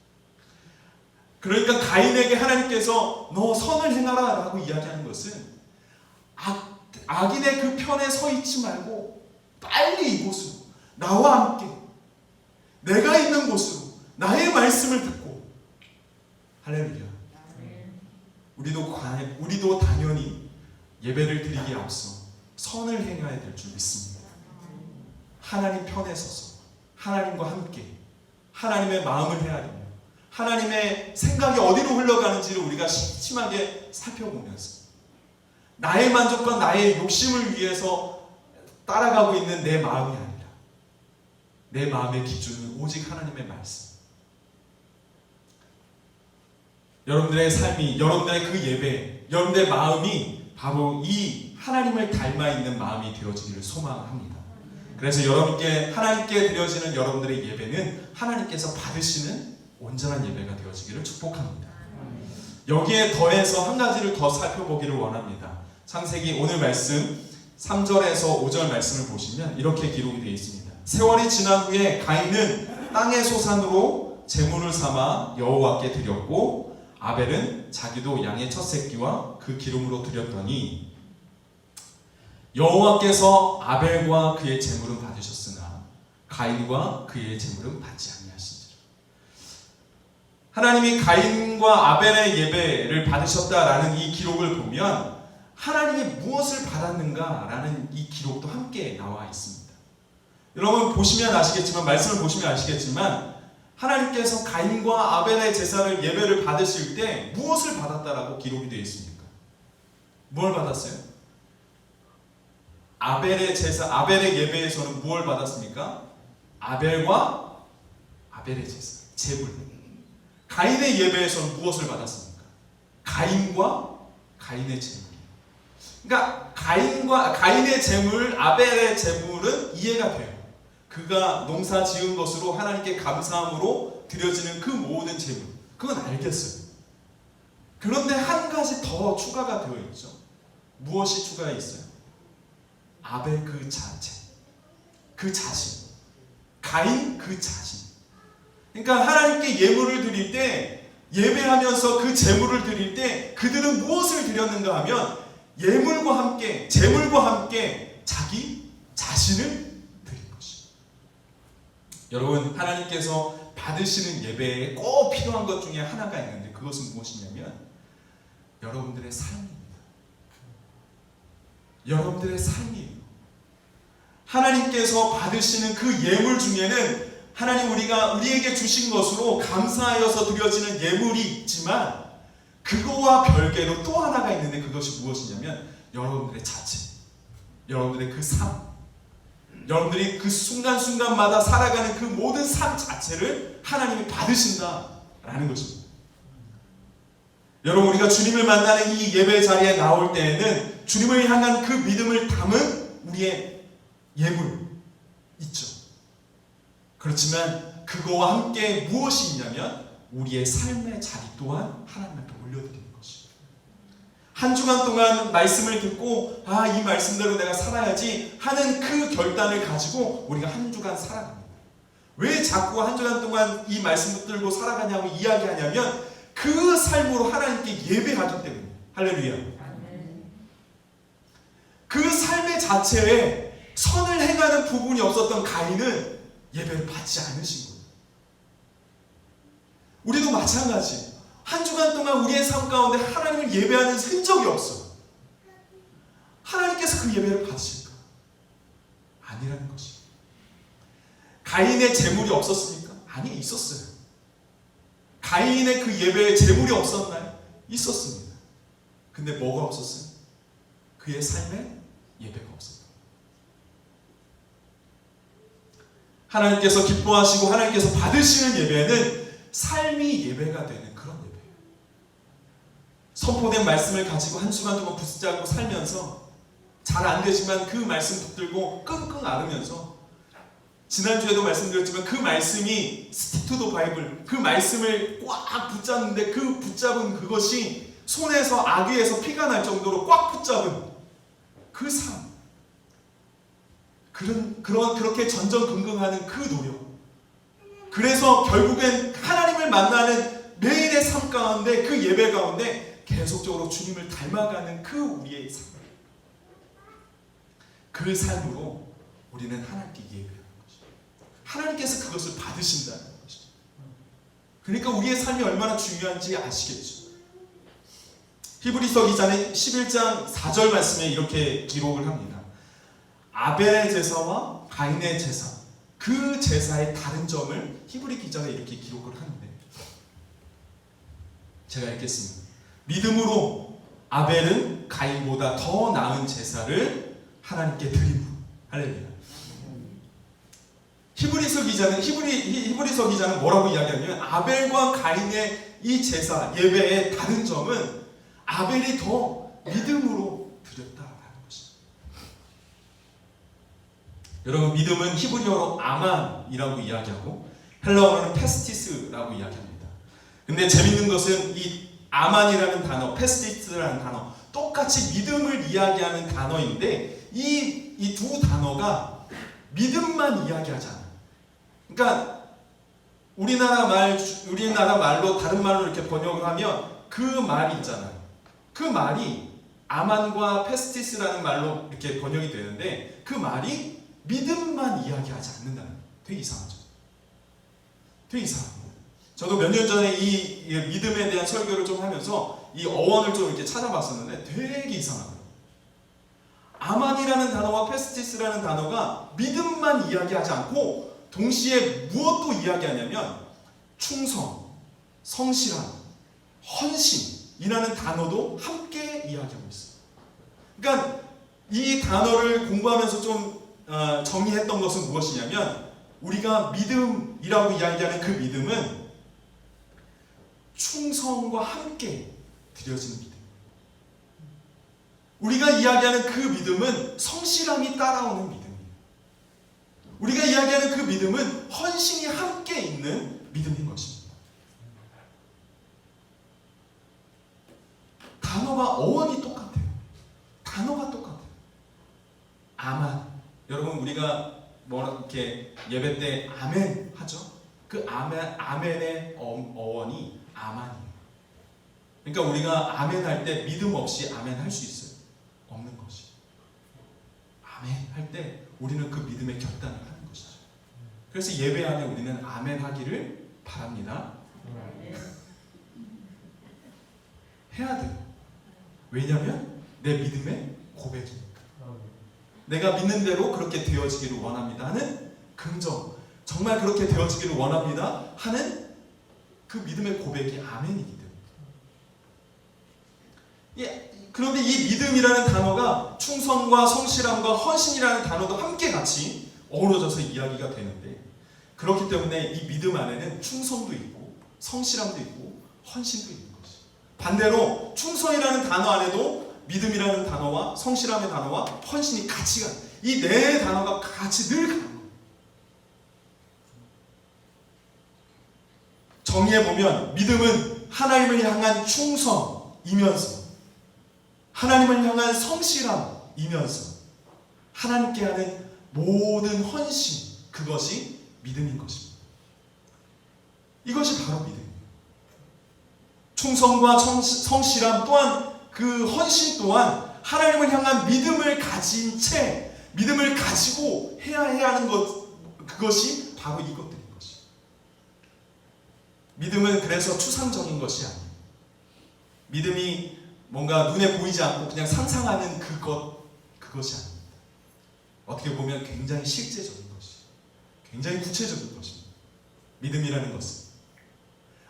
[SPEAKER 2] 그러니까 가인에게 하나님께서 너 선을 행하라 라고 이야기하는 것은 악인의 그 편에 서 있지 말고 빨리 이곳으로 나와 함께 내가 있는 곳으로 나의 말씀을 듣고, 할렐루야, 우리도 당연히 예배를 드리기에 앞서 선을 행해야 될 줄 믿습니다. 하나님 편에 서서 하나님과 함께 하나님의 마음을 헤아리며 하나님의 생각이 어디로 흘러가는지를 우리가 심심하게 살펴보면서 나의 만족과 나의 욕심을 위해서 따라가고 있는 내 마음이 아니라 내 마음의 기준은 오직 하나님의 말씀. 여러분들의 삶이, 여러분들의 그 예배, 여러분들의 마음이 바로 이 하나님을 닮아 있는 마음이 되어지기를 소망합니다. 그래서 하나님께 드려지는 여러분들의 예배는 하나님께서 받으시는 온전한 예배가 되어지기를 축복합니다. 여기에 더해서 한 가지를 더 살펴보기를 원합니다. 창세기 오늘 말씀 3절에서 5절 말씀을 보시면 이렇게 기록이 되어 있습니다. 세월이 지난 후에 가인은 땅의 소산으로 제물을 삼아 여호와께 드렸고, 아벨은 자기도 양의 첫 새끼와 그 기름으로 드렸더니 여호와께서 아벨과 그의 제물은 받으셨으나 가인과 그의 제물은 받지 아니하신지라. 하나님이 가인과 아벨의 예배를 받으셨다라는 이 기록을 보면 하나님이 무엇을 받았는가라는 이 기록도 함께 나와 있습니다. 여러분 보시면 아시겠지만, 말씀을 보시면 아시겠지만, 하나님께서 가인과 아벨의 제사를 예배를 받으실 때 무엇을 받았다라고 기록이 되어 있습니까? 뭘 받았어요? 아벨의 제사, 아벨의 예배에서는 무엇을 받았습니까? 아벨과 아벨의 제사, 제물. 가인의 예배에서는 무엇을 받았습니까? 가인과 가인의 제물. 그러니까 가인의 제물, 아벨의 제물은 이해가 돼요. 그가 농사 지은 것으로 하나님께 감사함으로 드려지는 그 모든 제물, 그건 알겠어요. 그런데 한 가지 더 추가가 되어 있죠. 무엇이 추가해 있어요? 아벨 그 자체, 그 그 자신, 가인 그 자신. 그러니까 하나님께 예물을 드릴 때, 예배하면서 그 제물을 드릴 때 그들은 무엇을 드렸는가 하면 예물과 함께, 제물과 함께 자기 자신을 드린 것입니다. 여러분, 하나님께서 받으시는 예배에 꼭 필요한 것 중에 하나가 있는데 그것은 무엇이냐면 여러분들의 삶입니다. 여러분들의 삶이에요. 하나님께서 받으시는 그 예물 중에는 하나님 우리에게 주신 것으로 감사하여서 드려지는 예물이 있지만 그거와 별개로 또 하나가 있는데 그것이 무엇이냐면 여러분들의 자체, 여러분들의 그 삶, 여러분들이 그 순간순간마다 살아가는 그 모든 삶 자체를 하나님이 받으신다라는 것입니다. 여러분, 우리가 주님을 만나는 이 예배 자리에 나올 때에는 주님을 향한 그 믿음을 담은 우리의 예물 있죠. 그렇지만 그거와 함께 무엇이 있냐면 우리의 삶의 자리 또한 하나님 앞에 올려드리는 것입니다. 한 주간 동안 말씀을 듣고 이 말씀대로 내가 살아야지 하는 그 결단을 가지고 우리가 한 주간 살아갑니다. 왜 자꾸 한 주간 동안 이 말씀 붙들고 살아가냐고 이야기하냐면 그 삶으로 하나님께 예배하기 때문에. 할렐루야. 그 삶의 자체에 선을 행하는 부분이 없었던 가인은 예배를 받지 않으신 거예요. 우리도 마찬가지. 한 주간 동안 우리의 삶 가운데 하나님을 예배하는 흔적이 없어요. 하나님께서 그 예배를 받으실까? 아니라는 것이. 가인의 재물이 없었습니까? 아니, 있었어요. 가인의 그 예배에 재물이 없었나요? 있었습니다. 근데 뭐가 없었어요? 그의 삶에 예배가 없었어요. 하나님께서 기뻐하시고 하나님께서 받으시는 예배는 삶이 예배가 되는 그런 예배예요. 선포된 말씀을 가지고 한 주간 동안 붙잡고 살면서 잘 안 되지만 그 말씀 붙들고 끙끙 앓으면서, 지난주에도 말씀드렸지만 그 말씀이 스틱 투 더 바이블, 그 말씀을 꽉 붙잡는데 그 붙잡은 그것이 손에서 아귀에서 피가 날 정도로 꽉 붙잡은 그 삶, 그렇게 전전긍긍하는 그 노력, 그래서 결국엔 하나님을 만나는 매일의 삶 가운데, 그 예배 가운데 계속적으로 주님을 닮아가는 그 우리의 삶, 그 삶으로 우리는 하나님께 예배하는 것이죠. 하나님께서 그것을 받으신다는 것이죠. 그러니까 우리의 삶이 얼마나 중요한지 아시겠죠. 히브리서 기자는 11장 4절 말씀에 이렇게 기록을 합니다. 아벨의 제사와 가인의 제사, 그 제사의 다른 점을 히브리 기자가 이렇게 기록을 하는데, 제가 읽겠습니다. 믿음으로 아벨은 가인보다 더 나은 제사를 하나님께 드림으로. 할렐루야. 히브리서 기자는 뭐라고 이야기하냐면 아벨과 가인의 이 제사, 예배의 다른 점은 아벨이 더 믿음으로 드렸다라는 것입니다. 여러분, 믿음은 히브리어로 아만이라고 이야기하고 헬라어로는 페스티스라고 이야기합니다. 근데 재밌는 것은 이 아만이라는 단어, 페스티스라는 단어, 똑같이 믿음을 이야기하는 단어인데 이 두 단어가 믿음만 이야기하지 않아요. 그러니까 우리나라 말로 다른 말로 이렇게 번역을 하면 그 말이 있잖아요. 그 말이 아만과 페스티스라는 말로 이렇게 번역이 되는데 그 말이 믿음만 이야기하지 않는다는 거예요. 되게 이상하죠. 되게 이상합니다. 저도 몇 년 전에 이 믿음에 대한 설교를 좀 하면서 이 어원을 좀 이렇게 찾아봤었는데 되게 이상하더라고요. 아만이라는 단어와 페스티스라는 단어가 믿음만 이야기하지 않고 동시에 무엇도 이야기하냐면 충성, 성실함, 헌신이라는 단어도 함께 이야기하고 있어요. 그러니까 이 단어를 공부하면서 좀 정리했던 것은 무엇이냐면 우리가 믿음이라고 이야기하는 그 믿음은 충성과 함께 드려지는 믿음. 우리가 이야기하는 그 믿음은 성실함이 따라오는 믿음이에요. 우리가 이야기하는 그 믿음은 헌신이 함께 있는 믿음인 것입니다. 단어가 어원이 똑같아요. 단어가 똑같아요. 아만. 여러분, 우리가 이렇게 예배 때 아멘 하죠. 그 아멘의 어원이 아만이에요. 그러니까 우리가 아멘 할 때 믿음 없이 아멘 할 수 있어요? 없는 것이. 아멘 할 때 우리는 그 믿음의 결단을 하는 것이죠. 그래서 예배 안에 우리는 아멘 하기를 바랍니다. 해야 돼요. 왜냐하면 내 믿음의 고백이니까. 내가 믿는 대로 그렇게 되어지기를 원합니다 하는 긍정, 정말 그렇게 되어지기를 원합니다 하는 그 믿음의 고백이 아멘이기 때문에. 그런데 이 믿음이라는 단어가 충성과 성실함과 헌신이라는 단어도 함께 같이 어우러져서 이야기가 되는데, 그렇기 때문에 이 믿음 안에는 충성도 있고 성실함도 있고 헌신도 있는 것이. 반대로 충성이라는 단어 안에도 믿음이라는 단어와 성실함의 단어와 헌신이 같이 가요. 이 네 단어가 같이 늘 가는 거예요. 정리해보면 믿음은 하나님을 향한 충성이면서 하나님을 향한 성실함이면서 하나님께 하는 모든 헌신, 그것이 믿음인 것입니다. 이것이 바로 믿음이에요. 충성과 성실함 또한 그 헌신 또한 하나님을 향한 믿음을 가진 채 믿음을 가지고 해야 하는 것, 그것이 바로 이것들인 것이에요. 믿음은 그래서 추상적인 것이 아니에요. 믿음이 뭔가 눈에 보이지 않고 그냥 상상하는 그것이 아닙니다. 어떻게 보면 굉장히 실제적인 것이, 굉장히 구체적인 것입니다. 믿음이라는 것은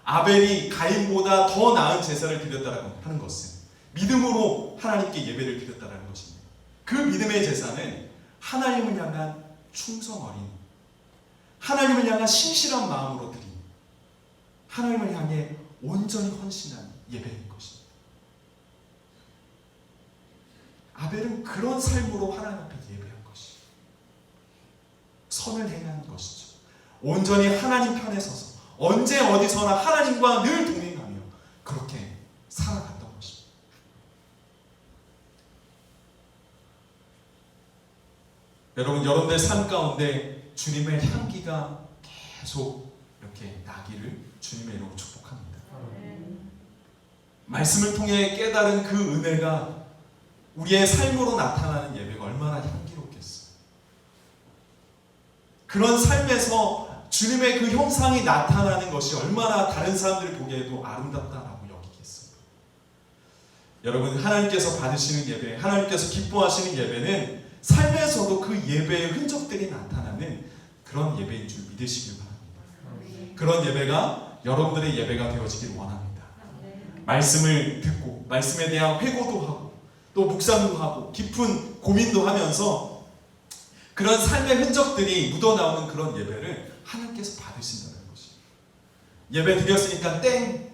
[SPEAKER 2] 아벨이 가인보다 더 나은 제사를 드렸다라고 하는 것은 믿음으로 하나님께 예배를 드렸다라는 것입니다. 그 믿음의 제사는 하나님을 향한 충성 어린, 하나님을 향한 신실한 마음으로 드린, 하나님을 향해 온전히 헌신한 예배인 것입니다. 아벨은 그런 삶으로 하나님 앞에 예배한 것이죠. 선을 행한 것이죠. 온전히 하나님 편에 서서 언제 어디서나 하나님과 늘 동행하며 그렇게 살아갔던 것입니다. 여러분들 삶 가운데 주님의 향기가 계속 이렇게 나기를 주님의 이름으로 축복합니다. 말씀을 통해 깨달은 그 은혜가 우리의 삶으로 나타나는 예배가 얼마나 향기롭겠어요. 그런 삶에서 주님의 그 형상이 나타나는 것이 얼마나 다른 사람들이 보기에도 아름답다라고 여기겠어요. 여러분, 하나님께서 받으시는 예배, 하나님께서 기뻐하시는 예배는 삶에서도 그 예배의 흔적들이 나타나는 그런 예배인 줄 믿으시길 바랍니다. 그런 예배가 여러분들의 예배가 되어지길 원합니다. 말씀을 듣고 말씀에 대한 회고도 하고 또 묵상도 하고 깊은 고민도 하면서 그런 삶의 흔적들이 묻어나오는 그런 예배를 하나님께서 받으신다는 것이에요. 예배 드렸으니까 땡!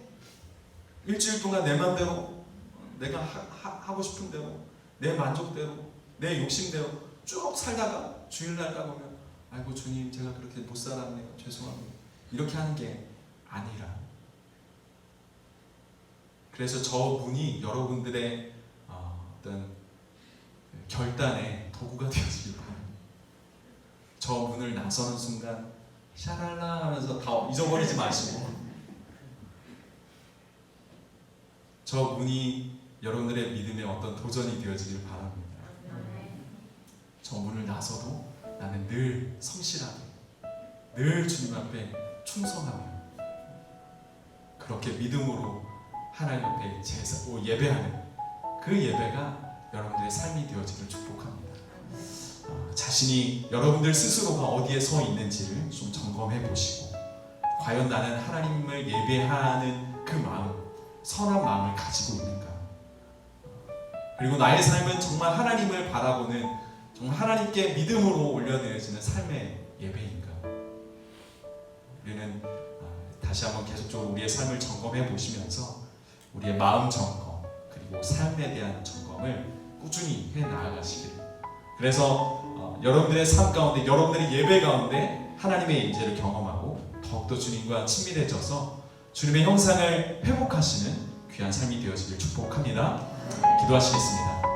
[SPEAKER 2] 일주일 동안 내 맘대로 내가 하고 싶은 대로 내 만족대로 내 욕심대로 쭉 살다가 주일날 가보면 아이고 주님 제가 그렇게 못 살았네요. 죄송합니다. 이렇게 하는 게 아니라, 그래서 저 문이 여러분들의 어떤 결단의 도구가 되어지길 바랍니다. 저 문을 나서는 순간 샤랄라 하면서 다 잊어버리지 마시고 저 문이 여러분들의 믿음의 어떤 도전이 되어지길 바랍니다. 저 문을 나서도 나는 늘 성실하게 늘 주님 앞에 충성하며 그렇게 믿음으로 하나님 앞에 예배하는 그 예배가 여러분들의 삶이 되어지길 축복합니다. 자신이 여러분들 스스로가 어디에 서 있는지를 좀 점검해 보시고 과연 나는 하나님을 예배하는 그 마음, 선한 마음을 가지고 있는가, 그리고 나의 삶은 정말 하나님을 바라보는 정말 하나님께 믿음으로 올려내어지는 삶의 예배인가. 우리는 다시 한번 계속적으로 우리의 삶을 점검해 보시면서 우리의 마음 점검 그리고 삶에 대한 점검을 꾸준히 해 나아가시길, 그래서 여러분들의 삶 가운데 여러분들의 예배 가운데 하나님의 임재를 경험하고 더욱더 주님과 친밀해져서 주님의 형상을 회복하시는 귀한 삶이 되어지길 축복합니다. 기도하시겠습니다.